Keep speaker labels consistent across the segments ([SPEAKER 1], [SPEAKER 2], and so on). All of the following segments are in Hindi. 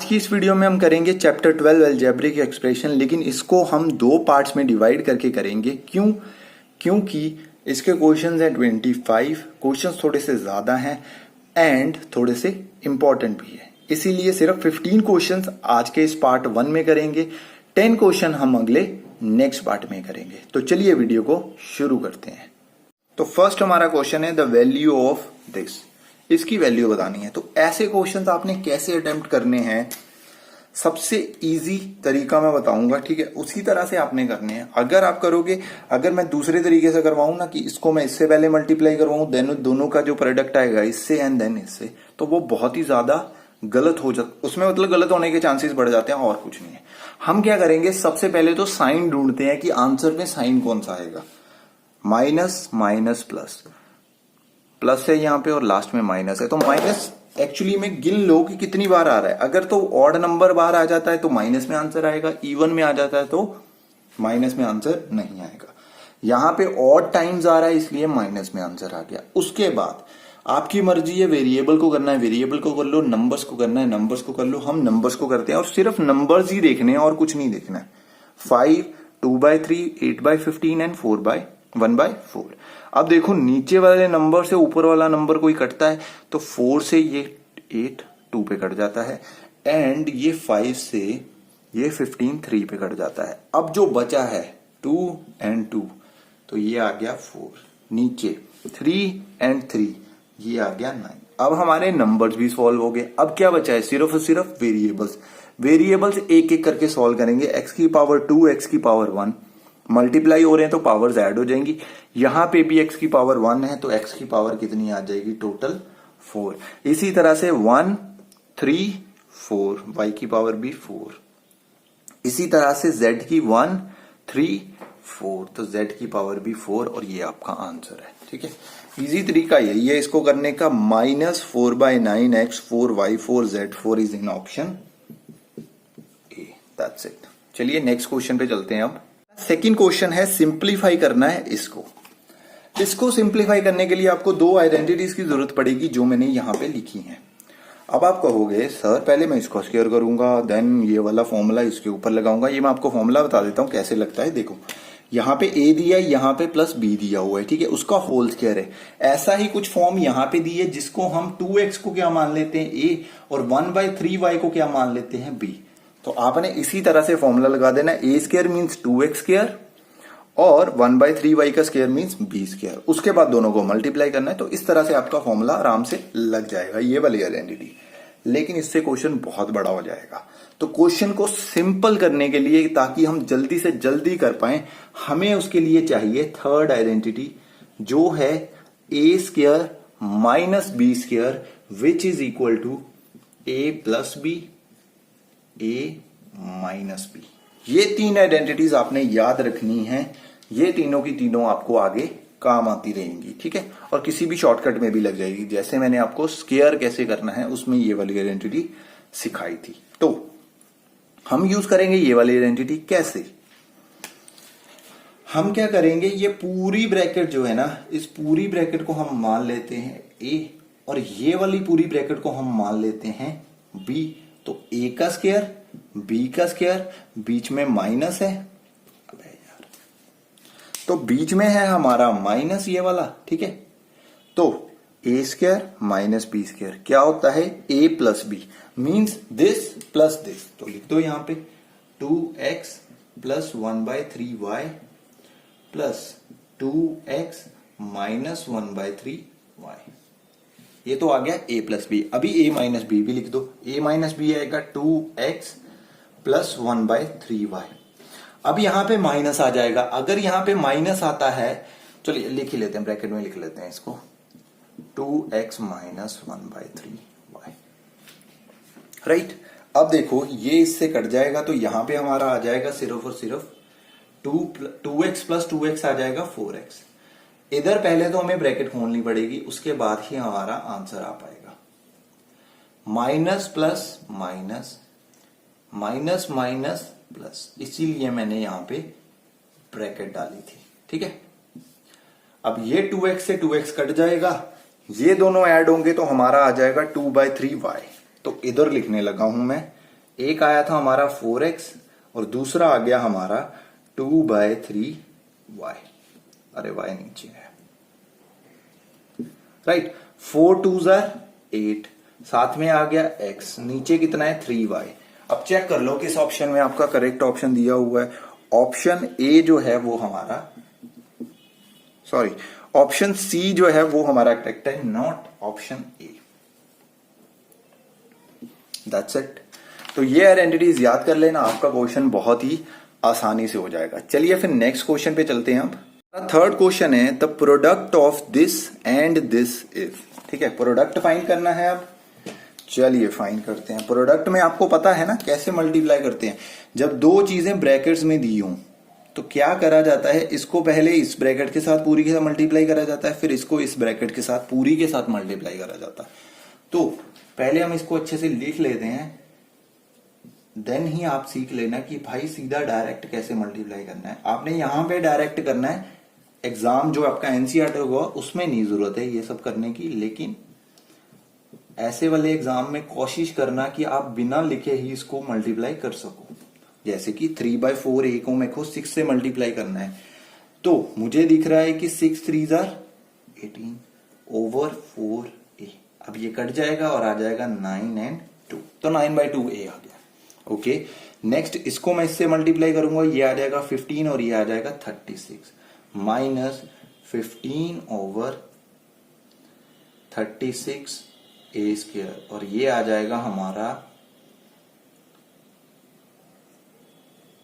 [SPEAKER 1] आज की इस वीडियो में हम करेंगे चैप्टर 12 अलजेब्रिक एक्सप्रेशन, लेकिन इसको हम दो पार्ट्स में डिवाइड करके करेंगे। क्योंकि इसके क्वेश्चंस हैं 25, क्वेश्चंस थोड़े से ज्यादा हैं एंड थोड़े से इंपॉर्टेंट भी है, इसीलिए सिर्फ 15 क्वेश्चंस आज के इस पार्ट 1 में करेंगे, 10 क्वेश्चन हम अगले नेक्स्ट पार्ट में करेंगे। तो चलिए वीडियो को शुरू करते हैं। तो फर्स्ट हमारा क्वेश्चन है द वैल्यू ऑफ दिस, इसकी वैल्यू बतानी है। तो ऐसे क्वेश्चंस आपने कैसे अटेम्प्ट करने हैं, सबसे इजी तरीका मैं बताऊंगा, ठीक है, उसी तरह से आपने करने हैं। अगर आप करोगे, अगर मैं दूसरे तरीके से करवाऊं ना कि इसको मैं इससे पहले मल्टीप्लाई करवाऊं, देन दोनों का जो प्रोडक्ट आएगा इससे एंड देन इससे, तो वो बहुत ही ज्यादा गलत हो जाता, उसमें मतलब गलत होने के चांसेस बढ़ जाते हैं और कुछ नहीं है। हम क्या करेंगे, सबसे पहले तो साइन ढूंढते हैं कि आंसर में साइन कौन सा आएगा। माइनस माइनस प्लस, प्लस है यहाँ पे और लास्ट में माइनस है, तो माइनस एक्चुअली में गिन लो कि कितनी बार आ रहा है। अगर तो ऑड नंबर बार आ जाता है तो माइनस में आंसर आएगा, इवन में आ जाता है तो माइनस में आंसर नहीं आएगा। यहाँ पे ऑड टाइम्स आ रहा है इसलिए माइनस में आंसर आ गया। उसके बाद आपकी मर्जी है, वेरिएबल को करना है वेरिएबल को कर लो, नंबर्स को करना है नंबर्स को कर लो। हम नंबर्स को करते हैं और सिर्फ नंबर्स ही देखने हैं और कुछ नहीं देखना है। 5, 2/3, 8/15 एंड 1/4। अब देखो नीचे वाले नंबर से ऊपर वाला नंबर कोई कटता है तो 4 से ये 8 2 पे कट जाता है, एंड ये 5 से ये 15 3 पे कट जाता है। अब जो बचा है 2 एंड 2, तो ये आ गया 4, नीचे 3 एंड 3, ये आ गया 9। अब हमारे नंबर्स भी सॉल्व हो गए। अब क्या बचा है, सिर्फ और सिर्फ वेरिएबल्स एक एक करके सॉल्व करेंगे। x की पावर 2, x की पावर 1 मल्टीप्लाई हो रहे हैं तो पावर्स ऐड हो जाएंगी। यहां पे भी x की पावर 1 है तो x की पावर कितनी आ जाएगी, टोटल 4। इसी तरह से 1 3 4, y की पावर भी 4। इसी तरह से z की 1 3 4, तो z की पावर भी 4 और ये आपका आंसर है। ठीक है, इजी तरीका यही है इसको करने का। -4/9x 4y4 z4 is in option A, that's it. चलिए नेक्स्ट क्वेश्चन पे चलते हैं। अब सेकंड क्वेश्चन है, सिंप्लीफाई करना है इसको सिंप्लीफाई करने के लिए आपको दो आइडेंटिटीज की जरूरत पड़ेगी जो मैंने यहां पे लिखी हैं। अब आप कहोगे सर पहले मैं इसको स्क्वायर करूंगा, देन ये वाला फॉर्मूला इसके ऊपर लगाऊंगा। ये मैं आपको फॉर्मूला बता देता हूं कैसे लगता है। देखो यहाँ पे a दिया है, यहाँ पे प्लस b दिया हुआ है, ठीक है, उसका होल स्क्वायर है। ऐसा ही कुछ फॉर्म यहाँ पे दी है जिसको हम 2x को क्या मान लेते हैं a और 1/3y को क्या मान लेते हैं b। तो आपने इसी तरह से फॉर्मूला लगा देना, a square means 2x square और 1/3y का स्क्वायर मीन्स b स्क्वायर। उसके बाद दोनों को मल्टीप्लाई करना है, तो इस तरह से आपका फॉर्मूला आराम से लग जाएगा, ये वाली आइडेंटिटी। लेकिन इससे क्वेश्चन बहुत बड़ा हो जाएगा। तो क्वेश्चन को सिंपल करने के लिए, ताकि हम जल्दी से जल्दी कर पाए, हमें उसके लिए चाहिए थर्ड आइडेंटिटी जो है a square minus b square which is equal to a plus b a minus b। ये तीन आइडेंटिटीज आपने याद रखनी है, ये तीनों की तीनों आपको आगे काम आती रहेंगी, ठीक है, और किसी भी शॉर्टकट में भी लग जाएगी। जैसे मैंने आपको स्क्वायर कैसे करना है उसमें ये वाली आइडेंटिटी सिखाई थी, तो हम यूज करेंगे ये वाली आइडेंटिटी। कैसे, हम क्या करेंगे, ये पूरी ब्रैकेट जो है ना, इस पूरी ब्रैकेट को हम मान लेते हैं a और ये वाली पूरी ब्रैकेट को हम मान लेते हैं b। तो a का स्क्वायर b का स्क्वायर, बीच में माइनस है, अबे यार, तो बीच में है हमारा माइनस ये वाला, ठीक है। तो a square minus b square क्या होता है, a plus b means this plus this. तो लिख दो यहां पे 2x plus 1/3y plus 2x minus 1/3y। ये तो आ गया a प्लस बी। अभी a माइनस बी भी लिख दो, a माइनस बी आएगा 2x प्लस 1/3y। अब यहां पे माइनस आ जाएगा। अगर यहां पे माइनस आता है, चलिए लिख ही लेते हैं, ब्रैकेट में लिख लेते हैं इसको, 2x माइनस 1/3y, राइट। अब देखो ये इससे कट जाएगा तो यहां पे हमारा आ जाएगा सिर्फ और सिर्फ 2x प्लस 2x आ जाएगा 4x। इधर पहले तो हमें ब्रैकेट खोलनी पड़ेगी, उसके बाद ही हमारा आंसर आ पाएगा। Minus plus minus, minus minus plus, इसीलिए मैंने यहां पे ब्रैकेट डाली थी, ठीक है। अब ये 2x से 2x कट जाएगा, ये दोनों ऐड होंगे तो हमारा आ जाएगा 2/3y। तो इधर लिखने लगा हूं मैं एक आया था हमारा 4x और दूसरा आ गया हमारा 2/3y। अरे y नीचे है, राइट। 4 2s are 8, साथ में आ गया x, नीचे कितना है 3y। अब चेक कर लो किस ऑप्शन में आपका करेक्ट ऑप्शन दिया हुआ है। ऑप्शन ए जो है वो हमारा, सॉरी, ऑप्शन सी जो है वो हमारा करेक्ट है, not option A. That's it. तो ये आइडेंटिटीज याद कर लेना, आपका क्वेश्चन बहुत ही आसानी से हो जाएगा। चलिए फिर नेक्स्ट क्वेश्चन पे चलते हैं। अब थर्ड क्वेश्चन है the product of this and this is, ठीक है, प्रोडक्ट फाइंड करना है। अब चलिए फाइंड करते हैं। प्रोडक्ट में आपको पता है ना कैसे मल्टीप्लाई करते हैं। जब दो चीजें ब्रैकेट्स में दी हों तो क्या करा जाता है, इसको पहले इस ब्रैकेट के साथ पूरी के साथ मल्टीप्लाई करा जाता है, फिर इसको इस ब्रैकेट के साथ पूरी के साथ मल्टीप्लाई करा जाता है। तो पहले हम इसको अच्छे से लिख लेते हैं, देन ही आप सीख लेना कि भाई सीधा डायरेक्ट कैसे मल्टीप्लाई करना है। आपने यहां पे डायरेक्ट करना है, एग्जाम जो आपका एनसीईआरटी होगा उसमें नहीं जरूरत है ये सब करने की, लेकिन ऐसे वाले एग्जाम में कोशिश करना कि आप बिना लिखे ही इसको मल्टीप्लाई कर सको। जैसे कि 3/4 ए को मेरे को 6 से मल्टीप्लाई करना है, तो मुझे दिख रहा है कि 6 3s are 18 ओवर 4a। अब ये कट जाएगा और आ जाएगा 9 and 2, तो 9/2a आ गया। ओके, नेक्स्ट इसको मैं इससे मल्टीप्लाई करूंगा, ये आ जाएगा 15 और ये आ जाएगा 36 माइनस 15 ओवर 36 ए स्क्वायर, और ये आ जाएगा हमारा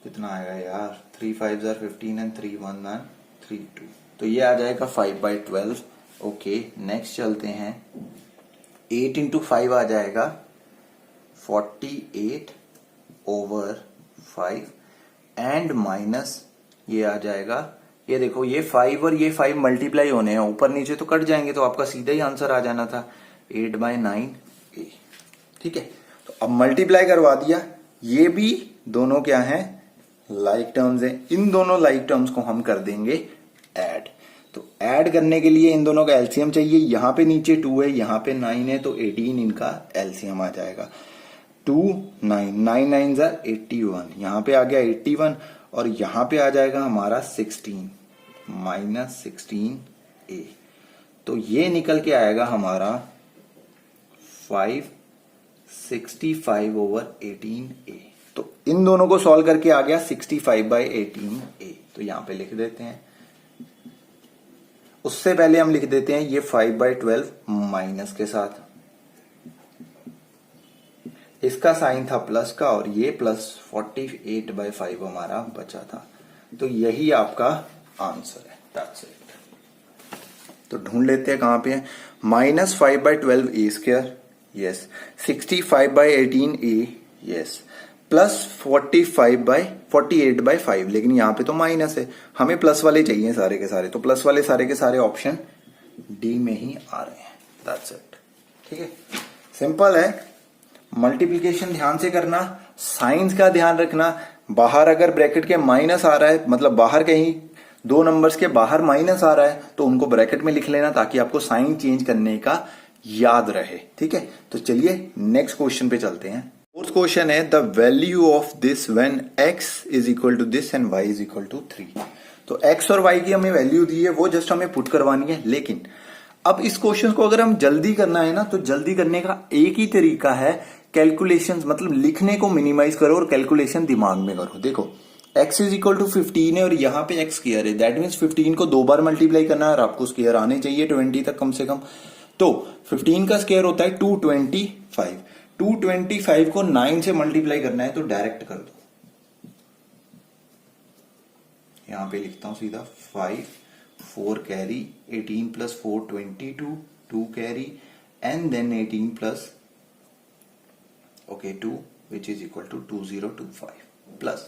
[SPEAKER 1] कितना आएगा यार, 3 5s are 15 and 3 1 are 3 2, तो ये आ जाएगा 5/12। ओके, नेक्स्ट चलते हैं। 8 into 5 आ जाएगा 48 ओवर 5 एंड माइनस ये आ जाएगा, ये देखो ये 5 और ये 5 मल्टीप्लाई होने हैं, ऊपर नीचे तो कट जाएंगे, तो आपका सीधा ही आंसर आ जाना था 8/9a। ठीक है, तो अब मल्टीप्लाई करवा दिया, ये भी दोनों क्या हैं, लाइक टर्म्स है। इन दोनों लाइक टर्म्स को हम कर देंगे ऐड। तो ऐड करने के लिए इन दोनों का एलसीएम चाहिए। यहां पे नीचे 2 है, यहां पे 9 है, तो 18 इनका एलसीएम आ जाएगा। 2 9 9 9s are 81, यहां पे आ गया 81 और यहां पे आ जाएगा हमारा 16 माइनस 16a, तो ये निकल के आएगा हमारा 565 ओवर 18a। तो इन दोनों को सॉल्व करके आ गया 65/18a, तो यहां पे लिख देते हैं। उससे पहले हम लिख देते हैं ये 5/12 माइनस के साथ, इसका साइन था प्लस का और ये प्लस 48/5 हमारा बचा था, तो यही आपका आंसर है। That's it. तो ढूंढ लेते हैं कहां पे है। Minus 5/12a square, yes, 65/18a, yes, plus 48/5, लेकिन यहां पे तो माइनस है, हमें प्लस वाले चाहिए सारे के सारे, तो प्लस वाले सारे के सारे ऑप्शन डी में ही आ रहे हैं। That's it. ठीक है, सिंपल है। मल्टीप्लिकेशन ध्यान से करना, साइंस का ध्यान रखना। बाहर अगर ब्रैकेट के माइनस आ रहा है, मतलब बाहर कहीं दो नंबर्स के बाहर माइनस आ रहा है, तो उनको ब्रैकेट में लिख लेना ताकि आपको साइन चेंज करने का याद रहे। ठीक है, तो चलिए नेक्स्ट क्वेश्चन पे चलते हैं। फोर्थ क्वेश्चन है the value of this when x is equal to this and y is equal to 3। तो x और y की हमें वैल्यू दी है, वो जस्ट हमें पुट करवानी है। लेकिन अब इस क्वेश्चन को अगर हम जल्दी करना है ना, तो जल्दी करने का एक ही तरीका है, कैलकुलेशंस, मतलब लिखने को मिनिमाइज करो और कैलकुलेशन दिमाग में करो। देखो x इज इक्वल टू 15 है और यहाँ पे x स्क्वायर है, दैट मीन्स 15 को 2 बार मल्टीप्लाई करना है और आपको स्क्वायर आने चाहिए 20 तक कम से कम। तो 15 का स्क्वायर होता है 225, 225 को 9 से मल्टीप्लाई करना है, तो डायरेक्ट कर दो। यहां पे लिखता हूं सीधा 5 4 carry 18 plus 4 22 2 carry and then 18 plus 2 which is equal to 2025 plus.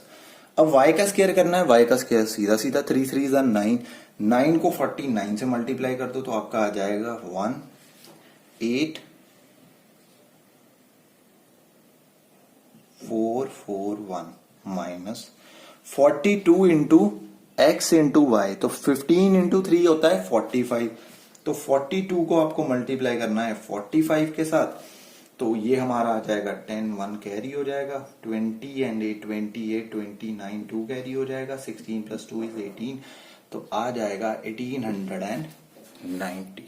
[SPEAKER 1] अब y का स्क्वायर करना है, y का स्क्वायर सीधा सीधा 3 3s are 9, 9 को 49 से मल्टीप्लाई कर दो, तो आपका आ जाएगा 18,441 minus 42 into x into y, तो 15 इंटू 3 होता है 45, तो 42 को आपको मल्टीप्लाई करना है 45 के साथ, तो ये हमारा आ जाएगा 10 1 कैरी हो जाएगा, 20 एंड 8 28 29 2 कैरी हो जाएगा, 16 प्लस 2 इज 18, तो आ जाएगा 1890।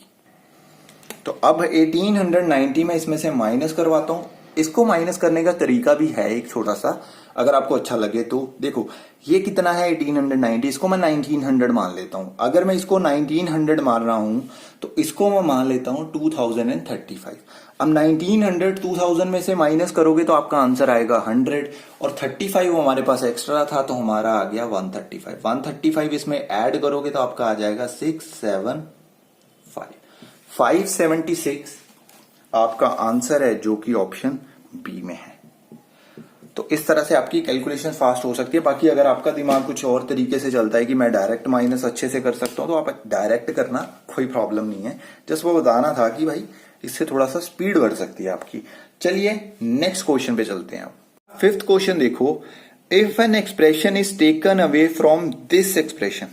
[SPEAKER 1] तो अब 1890 में इसमें से माइनस करवाता हूं। इसको माइनस करने का तरीका भी है एक छोटा सा, अगर आपको अच्छा लगे तो। देखो ये कितना है 1890, इसको मैं 1900 मान लेता हूं। अगर मैं इसको 1900 मान रहा हूं तो इसको मैं मान लेता हूं 2035। अब 1900 2000 में से माइनस करोगे तो आपका आंसर आएगा 100, और 35 हमारे पास एक्स्ट्रा था तो हमारा आ गया 135। 135 इसमें ऐड करोगे तो आपका आ जाएगा 675। 576 आपका आंसर है, जो कि ऑप्शन बी में है। तो इस तरह से आपकी कैलकुलेशन फास्ट हो सकती है। बाकी अगर आपका दिमाग कुछ और तरीके से चलता है कि मैं डायरेक्ट माइनस अच्छे से कर सकता हूं, तो आप डायरेक्ट करना, कोई प्रॉब्लम नहीं है। जस्ट वो बताना था कि भाई इससे थोड़ा सा स्पीड बढ़ सकती है आपकी। चलिए नेक्स्ट क्वेश्चन पे चलते हैं। आप 5th क्वेश्चन देखो, if an expression is taken away from this expression,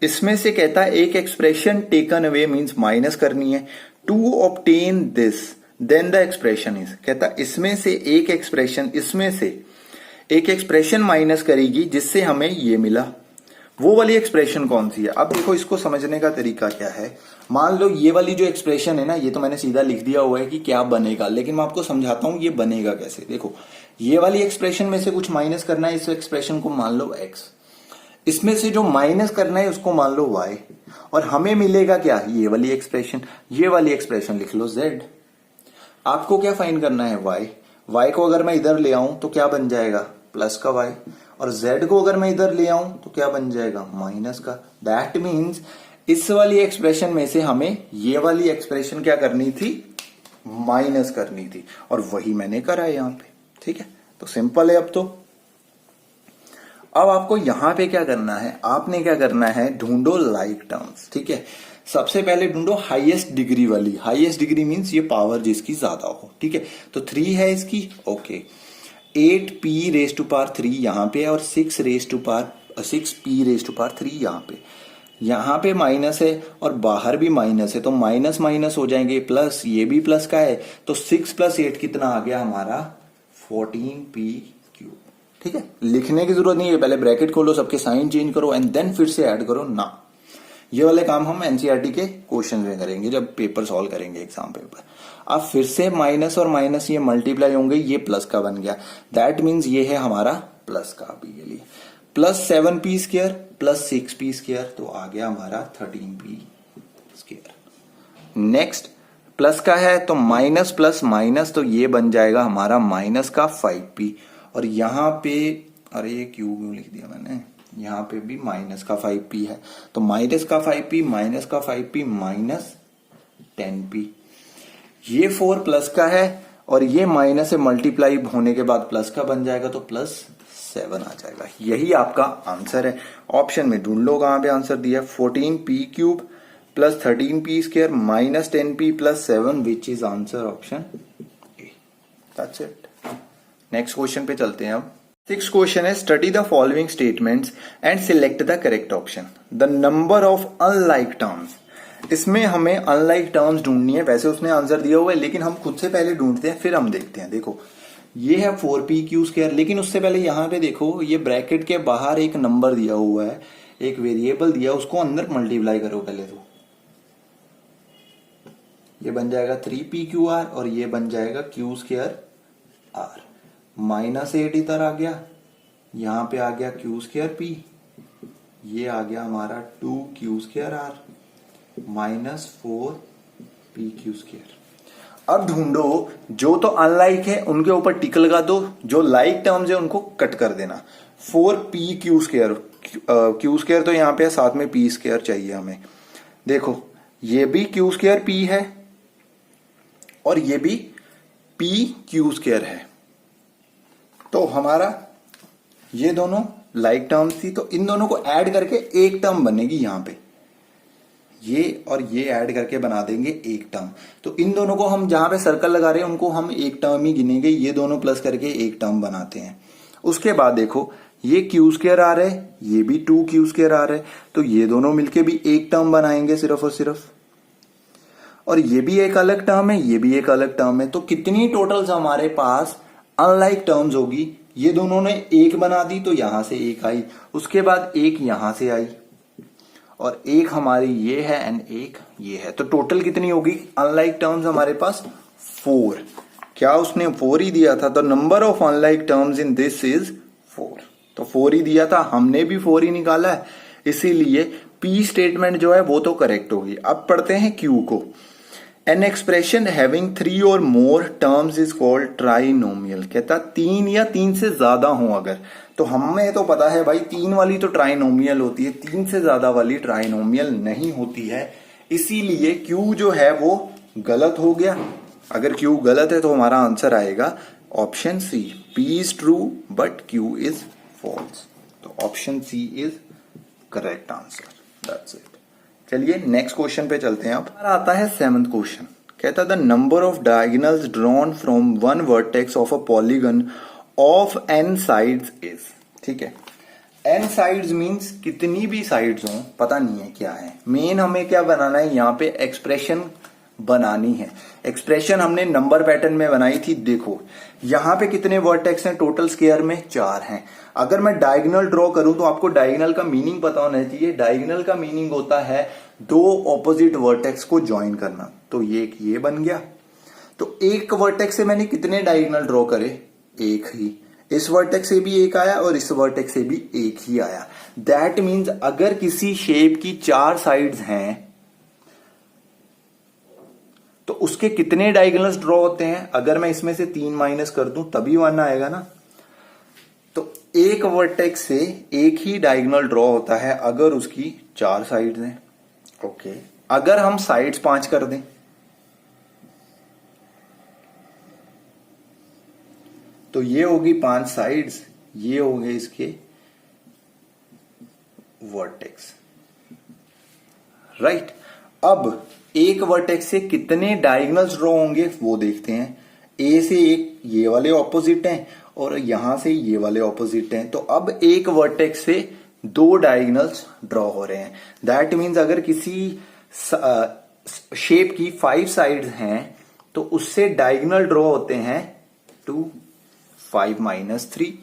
[SPEAKER 1] इसमें से कहता है एक expression taken away means minus करनी है, to obtain this then the expression is, कहता इसमें से एक एक्सप्रेशन, इसमें से एक एक्सप्रेशन माइनस करेगी जिससे हमें ये मिला। वो वाली एक्सप्रेशन कौन सी है? अब देखो इसको समझने का तरीका क्या है। मान लो ये वाली जो एक्सप्रेशन है ना, ये तो मैंने सीधा लिख दिया हुआ है कि क्या बनेगा, लेकिन मैं आपको समझाता हूं ये बनेगा कैसे। देखो ये वाली एक्सप्रेशन में से कुछ माइनस करना है, इस एक्सप्रेशन को मान लो x, इसमें से जो माइनस करना है उसको मान लो y, और हमें मिलेगा क्या? ये वाली एक्सप्रेशन। ये वाली एक्सप्रेशन लिख लो z। आपको क्या फाइंड करना है? y। y को अगर मैं इधर ले आऊं तो क्या बन जाएगा? प्लस का y, और z को अगर मैं इधर ले आऊं तो क्या बन जाएगा? माइनस का। दैट मीन्स इस वाली एक्सप्रेशन में से हमें ये वाली एक्सप्रेशन क्या करनी थी? माइनस करनी थी, और वही मैंने करा है यहां पे। ठीक है, तो सिंपल है। अब आपको यहां पे क्या करना है? आपने क्या करना है? ढूंढो लाइक टर्म्स। ठीक है, सबसे पहले ढूंढो हाईएस्ट डिग्री वाली। हाईएस्ट डिग्री मींस ये पावर जिसकी ज्यादा हो। ठीक है, तो 3 है इसकी। ओके, 8p⁻³ यहां पे है, और 6p⁻³ यहां पे माइनस है, और बाहर भी माइनस है, तो माइनस माइनस हो जाएंगे, प्लस ये भी प्लस का है, तो 6 + 8 कितना आ गया हमारा? 14p³। ठीक है, लिखने की जरूरत नहीं है, पहले ब्रैकेट खोलो, सबके साइन चेंज करो एंड देन फिर से ऐड करो ना। ये वाले काम हम एनसीईआरटी के क्वेश्चन में करेंगे जब पेपर सॉल्व करेंगे, एग्जाम पेपर। अब फिर से माइनस और माइनस ये मल्टीप्लाई होंगे, ये प्लस का बन गया। दैट मीन्स ये है हमारा प्लस का। अभी के लिए +7p² + 6p², तो आ गया हमारा 13p²। नेक्स्ट प्लस का है तो माइनस प्लस माइनस, तो ये बन जाएगा हमारा माइनस का 5p, और यहां पे अरे ये क्यों लिख दिया मैंने, यहां पे भी माइनस का 5p है, तो माइनस का 5p माइनस का 5p माइनस 10p। ये 4 प्लस का है, और ये माइनस से मल्टीप्लाई होने के बाद प्लस का बन जाएगा, तो +7 आ जाएगा। यही आपका आंसर है। ऑप्शन में ढूंढ लो कहां पे आंसर दिया। 14p³ + 13p² - 10p + 7, which is answer option A. That's it. Next question पे चलते हैं अब। 6th क्वेश्चन है, study the following statements and select the correct option. The number of unlike terms, इसमें हमें अनलाइक टर्म्स ढूंढनी है। वैसे उसने आंसर दिया हुआ है, लेकिन हम खुद से पहले ढूंढते हैं, फिर हम देखते हैं। देखो ये है 4p³², लेकिन उससे पहले यहां पे देखो, ये ब्रैकेट के बाहर एक नंबर दिया हुआ है, एक वेरिएबल दिया, उसको अंदर मल्टीप्लाई करो पहले। तो ये बन जाएगा 3p QR, और ये बन जाएगा q²R। -8 इधर आ गया, यहां पे आ गया q²P, ये आ गया हमारा 2q²R -4p²। अब ढूंढो जो तो अनलाइक है उनके ऊपर टिक लगा दो, जो लाइक टर्म्स है उनको कट कर देना। 4p², q² तो यहां पे है, साथ में p² चाहिए हमें। देखो ये भी q²P है, और ये भी pq² है, तो हमारा ये दोनों लाइक टर्म्स थी, तो इन दोनों को ऐड करके एक टर्म बनेगी। यहां पे ये और ये ऐड करके बना देंगे एक टर्म। तो इन दोनों को हम जहां पे सर्कल लगा रहे हैं उनको हम एक टर्म ही गिनेंगे, ये दोनों प्लस करके एक टर्म बनाते हैं। उसके बाद देखो ये q²R है, ये भी 2q²R है, तो ये दोनों मिलके भी एक टर्म बनाएंगे सिर्फ और सिर्फ। और ये भी एक अलग टर्म है, ये भी एक अलग टर्म है, तो कितनी टोटल्स हमारे पास अनलाइक टर्म्स होगी? ये दोनों ने एक बना दी तो यहां से एक आई, उसके बाद एक यहां से आई, और एक हमारी ये है एंड एक ये है, तो टोटल कितनी होगी अनलाइक टर्म्स हमारे पास? 4। क्या उसने 4 ही दिया था? तो number of unlike terms in this is 4, तो 4 ही दिया था, हमने भी 4 ही निकाला है, इसीलिए पी स्टेटमेंट जो है वो तो करेक्ट होगी। अब पढ़ते हैं क्यू को। एन एक्सप्रेशन हैविंग 3 और मोर टर्म्स इज कॉल्ड ट्राइनोमियल। कहता 3 या 3 से ज्यादा हो अगर, तो हमें तो पता है भाई 3 वाली तो ट्राइनोमियल होती है, 3 से ज्यादा वाली ट्राइनोमियल नहीं होती है, इसीलिए क्यू जो है वो गलत हो गया। अगर क्यू गलत है तो हमारा आंसर आएगा option C, P is true but Q is false, तो option C is correct answer. That's it. चलिए नेक्स्ट क्वेश्चन पे चलते हैं। अब हमारा आता है 7th क्वेश्चन। कहता the number of diagonals drawn from one vertex of a polygon of n sides is. ठीक है, n साइड्स मींस कितनी भी साइड्स हो, पता नहीं है क्या है, मेन हमें क्या बनाना है, यहाँ पे एक्सप्रेशन बनानी है। एक्सप्रेशन हमने नंबर पैटर्न में बनाई थी, देखो यहां पे कितने वर्टेक्स हैं टोटल स्क्वायर में? 4 हैं। अगर मैं डायगोनल ड्रॉ करूं तो आपको डायगोनल का मीनिंग पता होना चाहिए। डायगोनल का मीनिंग होता है दो ऑपोजिट वर्टेक्स को ज्वाइन करना, तो ये बन गया। तो एक वर्टेक्स से मैंने कितने डायगोनल ड्रॉ करे? एक ही। इस वर्टेक्स से भी एक आया और इस वर्टेक्स से भी एक ही आया। दैट मीन्स अगर किसी शेप की 4 साइड्स हैं तो उसके कितने डायगोनल्स ड्रॉ होते हैं? अगर मैं इसमें से 3 माइनस कर दूं तभी 1 आएगा ना। तो एक वर्टेक्स से एक ही डायगोनल ड्रॉ होता है अगर उसकी 4 साइड्स हैं। ओके, अगर हम साइड्स 5 कर दें तो ये होगी 5 साइड्स, ये हो गए इसके वर्टेक्स, राइट। अब एक वर्टेक्स से कितने डायगोनल्स ड्रॉ होंगे वो देखते हैं। ए से एक ये वाले ऑपोजिट हैं और यहां से ये वाले ऑपोजिट हैं, तो अब एक वर्टेक्स से 2 डायगोनल्स ड्रॉ हो रहे हैं। दैट मीन्स अगर किसी शेप की 5 साइड्स हैं तो उससे डायगोनल ड्रॉ होते हैं 2, 5 माइनस 3।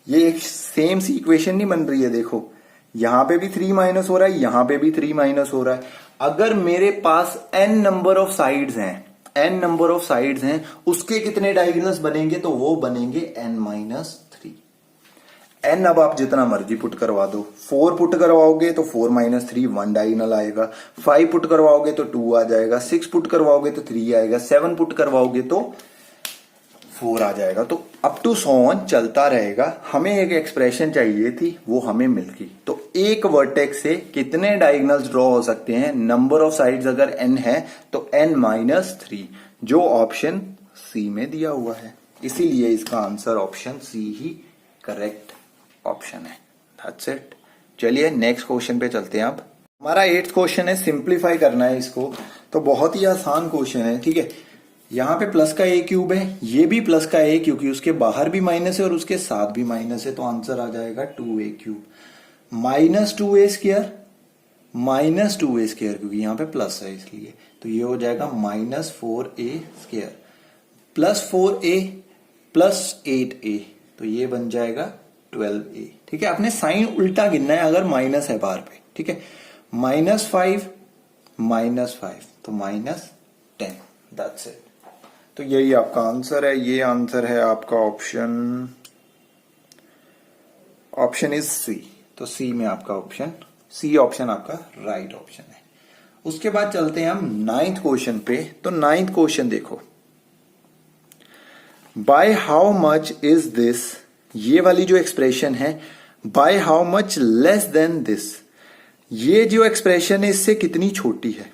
[SPEAKER 1] ये एक सेम सी इक्वेशन नहीं बन रही है, देखो यहां पे भी 3 माइनस हो रहा है, यहां पे भी 3 माइनस हो रहा है। अगर मेरे पास n नंबर ऑफ साइड्स हैं, उसके कितने डायगोनल्स बनेंगे? तो वो बनेंगे n माइनस 3। n अब आप जितना मर्जी पुट करवा दो, 4 पुट करवाओगे तो 4 माइनस 3 1 डायगोनल आएगा, 5 पुट करवाओगे तो 2 आ जाएगा, 6 पुट करवाओगे तो 3 आएगा, 7 पुट करवाओगे तो 4 आ जाएगा। तो अप टू 100 चलता रहेगा। हमें एक एक्सप्रेशन चाहिए थी, वो हमें मिल गई। तो एक वर्टेक्स से कितने डायगोनल्स ड्रॉ हो सकते हैं? नंबर ऑफ साइड्स अगर n है तो n माइनस 3, जो ऑप्शन सी में दिया हुआ है, इसीलिए इसका आंसर ऑप्शन सी ही करेक्ट ऑप्शन है। That's it. चलिए नेक्स्ट क्वेश्चन पे चलते हैं। अब हमारा 8th क्वेश्चन है, सिंप्लीफाई करना है इसको, तो बहुत ही आसान क्वेश्चन है। ठीक है, यहां पे प्लस का a क्यूब है, ये भी प्लस का a क्योंकि उसके बाहर भी माइनस है और उसके साथ भी माइनस है, तो आंसर आ जाएगा 2a cube minus 2a square minus 2a square, क्योंकि यहां पे प्लस है इसलिए, तो ये हो जाएगा minus 4a square plus 4a plus 8a, तो ये बन जाएगा 12a। ठीक है, आपने साइन उल्टा गिनना है अगर माइनस है बाहर पे। ठीक है, -5 -5 तो -10। That's it. तो यही आपका आंसर है। ये आंसर है आपका ऑप्शन इज सी। तो सी में आपका सी ऑप्शन आपका राइट ऑप्शन है। उसके बाद चलते हैं हम 9th क्वेश्चन पे। तो 9th क्वेश्चन देखो, by how much is this, ये वाली जो एक्सप्रेशन है by how much less than this, ये जो एक्सप्रेशन है इससे कितनी छोटी है?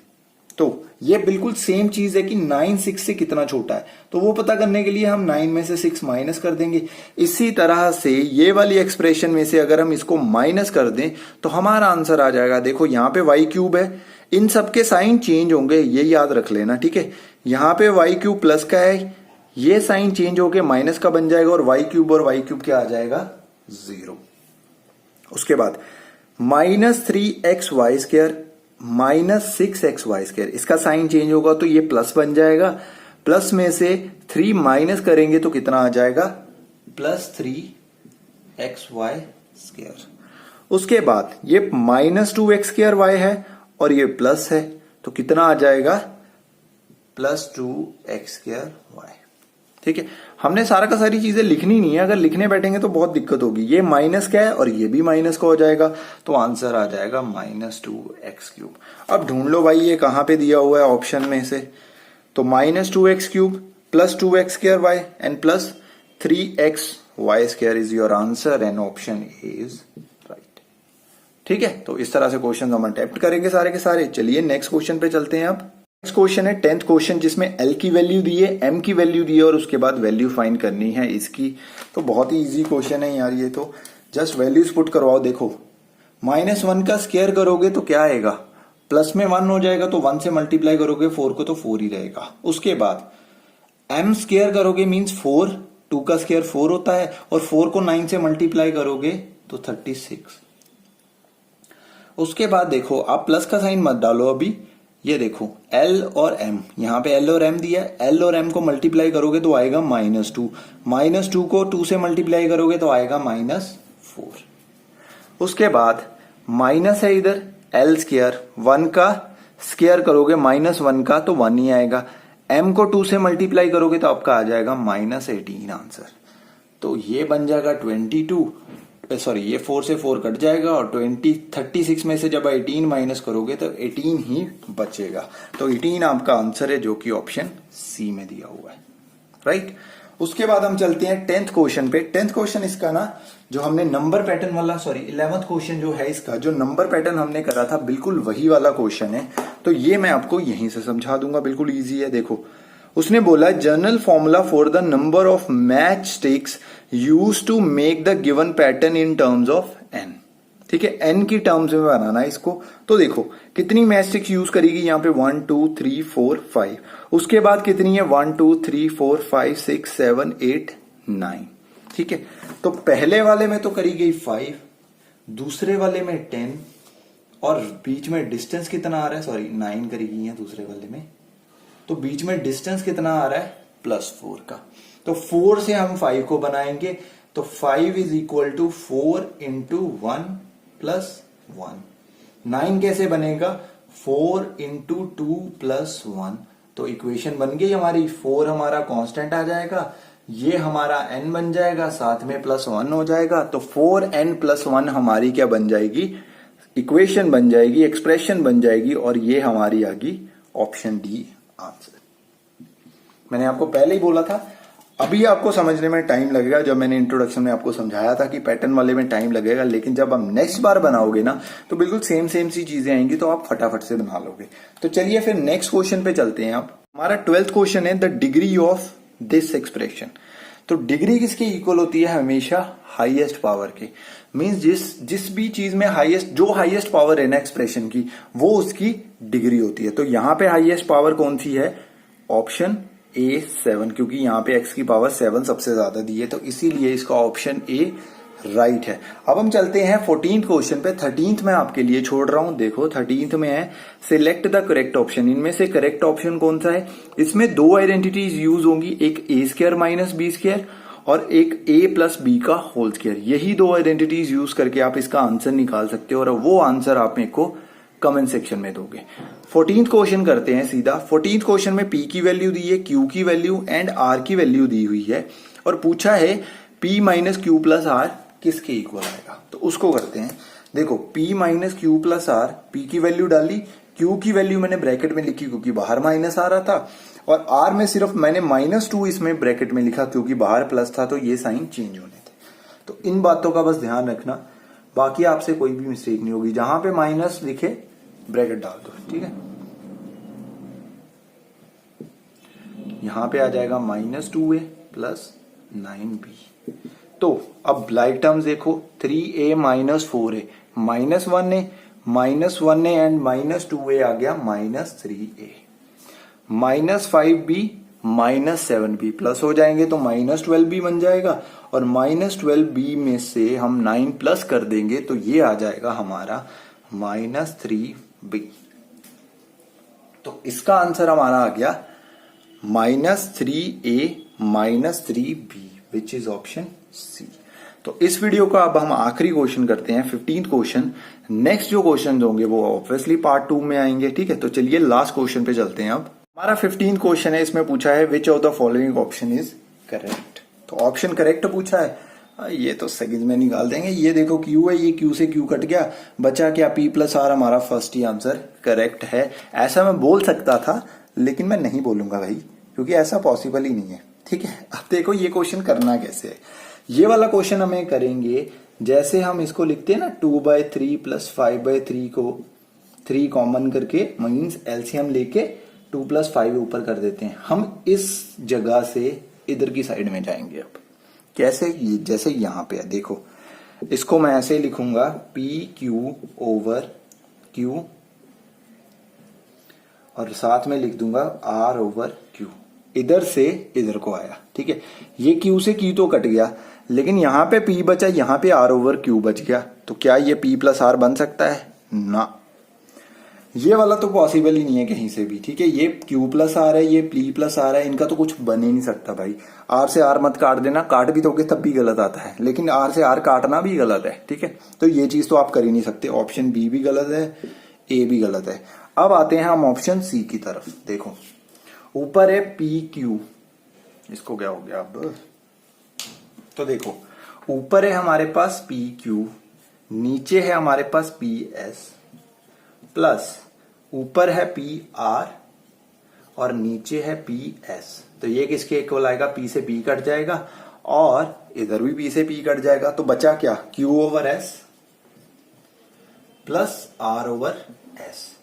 [SPEAKER 1] तो ये बिल्कुल सेम चीज है कि 9 6 से कितना छोटा है, तो वो पता करने के लिए हम 9 में से 6 माइनस कर देंगे। इसी तरह से ये वाली एक्सप्रेशन में से अगर हम इसको माइनस कर दें तो हमारा आंसर आ जाएगा। देखो यहाँ पे y क्यूब है, इन सबके साइन चेंज होंगे, ये याद रख लेना। ठीक है, यहाँ पे y क्यूब प्लस का है, ये साइन चेंज होके माइनस का बन जाएगा और y क्यूब क्या आ जाएगा? 0। उसके बाद -3xy स्क्वायर -6xy²। इसका साइन चेंज होगा तो ये प्लस बन जाएगा, प्लस में से 3 माइनस करेंगे तो कितना आ जाएगा, +3xy²। उसके बाद ये -2x²y है और ये प्लस है तो कितना आ जाएगा, +2x²y। ठीक है, हमने सारा का सारी चीजें लिखनी नहीं है, अगर लिखने बैठेंगे तो बहुत दिक्कत होगी। ये माइनस का है और ये भी माइनस का हो जाएगा तो आंसर आ जाएगा -2x³। अब ढूंढ लो भाई ये कहां पे दिया हुआ है ऑप्शन में से, तो -2x³ +2x²y and +3xy² is your answer and option A is right. ठीक है, तो इस तरह से क्वेश्चन हम अटेम्प्ट करेंगे सारे के सारे। चलिए नेक्स्ट क्वेश्चन पे चलते हैं। अब नेक्स्ट क्वेश्चन है 10th क्वेश्चन, जिसमें L की वैल्यू दी है, M की वैल्यू दी है और उसके बाद वैल्यू फाइंड करनी है इसकी। तो बहुत ही इजी क्वेश्चन है यार, ये तो जस्ट वैल्यूज पुट करवाओ। देखो -1 का स्क्वायर करोगे तो क्या आएगा, प्लस में 1 हो जाएगा तो 1 से मल्टीप्लाई करोगे 4 को तो 4 ही रहेगा। उसके बाद M स्क्वायर करोगे मींस 4, 2 का स्क्वायर 4 होता है और 4 को 9 से मल्टीप्लाई करोगे तो 36। उसके बाद देखो आप प्लस का साइन मत डालो अभी, ये देखो L और M, यहां पे L और M दिया है, L और M को मल्टीप्लाई करोगे तो आएगा -2, -2 को 2 से मल्टीप्लाई करोगे तो आएगा -4। उसके बाद माइनस है इधर L स्क्वायर, 1 का स्क्वायर करोगे -1 का तो 1 ही आएगा, M को 2 से मल्टीप्लाई करोगे तो आपका आ जाएगा -18 आंसर। तो ये बन जाएगा 22, सॉरी ये 4 से 4 कट जाएगा और 36 में से जब 18 माइनस करोगे तो 18 ही बचेगा। तो 18 आपका आंसर है जो कि ऑप्शन सी में दिया हुआ है, राइट। उसके बाद हम चलते हैं 10th क्वेश्चन पे। 10th क्वेश्चन इसका ना जो हमने नंबर पैटर्न वाला, सॉरी 11th क्वेश्चन जो है इसका जो नंबर पैटर्न हमने करा था बिल्कुल वही वाला क्वेश्चन है। तो ये मैं आपको यहीं से समझा दूंगा, बिल्कुल ईजी है। देखो उसने बोला general formula for the number of match sticks use to make the given pattern in terms of n। ठीक है, n की टर्म्स में बनाना है इसको। तो देखो कितनी मैच स्टिक्स यूज करेगी यहाँ पे 1 2 3 4 5, उसके बाद कितनी है 1 2 3 4 5 6 7 8 9। ठीक है, तो पहले वाले में तो करी गई 5, दूसरे वाले में 10 और बीच में डिस्टेंस कितना आ रहा है, सॉरी 9 करी गई है दूसरे वाले में, तो बीच में डिस्टेंस कितना आ रहा है +4 का। तो 4 से हम 5 को बनाएंगे तो 5 is equal to 4 into 1 plus 1। 9 कैसे बनेगा, 4 इंटू 2 प्लस 1। तो इक्वेशन बन गई हमारी, 4 हमारा कांस्टेंट आ जाएगा, ये हमारा n बन जाएगा, साथ में +1 हो जाएगा। तो 4n+1 हमारी क्या बन जाएगी, इक्वेशन बन जाएगी, एक्सप्रेशन बन जाएगी और ये हमारी आ गई ऑप्शन डी आंसर। मैंने आपको पहले ही बोला था, अभी आपको समझने में टाइम लगेगा। जब मैंने इंट्रोडक्शन में आपको समझाया था कि पैटर्न वाले में टाइम लगेगा, लेकिन जब हम नेक्स्ट बार बनाओगे ना तो बिल्कुल सेम सी चीजें आएंगी तो आप फटाफट से बना लोगे। तो चलिए फिर नेक्स्ट क्वेश्चन पे चलते हैं। आप हमारा 12th क्वेश्चन है the degree of this expression. तो डिग्री किसके इक्वल होती है, हमेशा हाईएस्ट पावर के। मींस जिस भी चीज में हाईएस्ट, जो हाईएस्ट पावर है ना एक्सप्रेशन की, वो उसकी डिग्री होती है। तो यहां पे हाईएस्ट पावर कौन सी है, ऑप्शन ए 7, क्योंकि यहाँ पे x की पावर 7 सबसे ज्यादा दी है, तो इसीलिए इसका ऑप्शन ए राइट है। अब हम चलते हैं 14th क्वेश्चन पे। 13th में आपके लिए छोड़ रहा हूं, देखो 13th में है सिलेक्ट द करेक्ट ऑप्शन। इनमें से करेक्ट ऑप्शन कौन सा है, इसमें 2 आइडेंटिटीज यूज होंगी, एक a² माइनस b² और एक a प्लस b का होल स्क्वायर। यही 2 आइडेंटिटीज यूज करके आप इसका आंसर निकाल सकते हो और वो आंसर आप मेरे को कमेंट सेक्शन में दोगे। 14th क्वेश्चन करते हैं सीधा। 14th क्वेश्चन में p की वैल्यू दी है, q की वैल्यू एंड r की वैल्यू दी हुई है और पूछा है p minus Q plus r किसके इक्वल आएगा। तो उसको करते हैं। देखो p minus Q plus r, p की वैल्यू डाली, q की वैल्यू मैंने ब्रैकेट में लिखी क्योंकि बाहर माइनस आ रहा था, और r में सिर्फ मैंने -2 इसमें ब्रैकेट में लिखा क्योंकि बाहर प्लस था, तो ये साइन चेंज होने थे। तो इन बातों का बस ध्यान रखना, बाकी आपसे कोई भी मिस्टेक नहीं होगी। जहां पे माइनस लिखे ब्रैकेट डाल दो, ठीक है। यहां पे आ जाएगा -2a प्लस 9b। तो अब लाइक टर्म्स देखो, 3a minus 4a -1a -1a and -2a आ गया -3a, -5b -7b प्लस हो जाएंगे तो -12b बन जाएगा और -12b में से हम 9 प्लस कर देंगे तो ये आ जाएगा हमारा -3b। तो इसका आंसर हमारा आ गया -3a -3b which is option C. तो इस वीडियो का अब हम आखिरी क्वेश्चन करते हैं, 15th क्वेश्चन। नेक्स्ट जो क्वेश्चन होंगे वो ऑब्वियसली पार्ट 2 में आएंगे, ठीक है। तो चलिए लास्ट क्वेश्चन पे चलते हैं। अब हमारा 15th क्वेश्चन है, इसमें पूछा है which of the following option is correct. तो ऑप्शन करेक्ट पूछा है, ये तो सेकंड में निकाल देंगे। ये देखो Q है, ये Q से Q कट गया, बचा क्या P+R। हमारा फर्स्ट ही आंसर करेक्ट है। ऐसा मैं बोल सकता था लेकिन मैं नहीं बोलूंगा भाई, क्योंकि ऐसा पॉसिबल ही नहीं है, ठीक है। अब देखो ये क्वेश्चन करना कैसे है। ये वाला क्वेश्चन हमें करेंगे जैसे हम इसको लिखते हैं ना 2/3 + 5/3 को 3 कॉमन करके मीन्स एलसीएम लेके 2 + 5 ऊपर कर देते हैं। हम इस जगह से इधर की साइड में जाएंगे। अब कैसे, जैसे यहां पे है, देखो इसको मैं ऐसे लिखूंगा PQ/Q और साथ में लिख दूंगा R/Q। इधर से इधर को आया, ठीक है। ये Q से Q तो कट गया, लेकिन यहां पे P बचा, यहां पे R/Q बच गया। तो क्या ये P+R बन सकता है? ना, ये वाला तो पॉसिबल ही नहीं है कहीं से भी, ठीक है। ये Q+R है, ये P+R है, इनका तो कुछ बन ही नहीं सकता भाई। R से R मत काट देना, काट भी दोगे तब भी गलत आता है, लेकिन R से R काटना भी गलत है, ठीक है। तो ये चीज तो आप कर ही नहीं सकते। ऑप्शन बी भी गलत है, ए भी गलत है। अब आते हैं हम ऑप्शन सी की तरफ। देखो ऊपर है PQ, इसको क्या हो गया अब, तो देखो ऊपर है हमारे पास PQ, नीचे है हमारे पास PS प्लस ऊपर है PR और नीचे है PS। तो ये किसके इक्वल आएगा? P से P कट जाएगा और इधर भी P से P कट जाएगा। तो बचा क्या? Q/S plus R/S।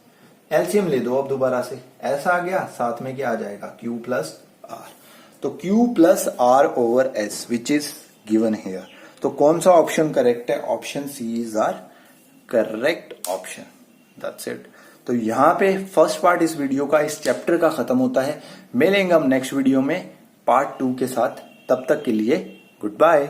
[SPEAKER 1] एलसीएम ले दो अब दोबारा से, ऐसा आ गया, साथ में क्या आ जाएगा? Q+R। तो Q+R/S which is given here. तो कौन सा ऑप्शन करेक्ट है? Option C is are correct option. That's it. तो यहां पे फर्स्ट पार्ट इस वीडियो का, इस चैप्टर का खत्म होता है। मिलेंगे हम नेक्स्ट वीडियो में पार्ट 2 के साथ। तब तक के लिए गुड बाय।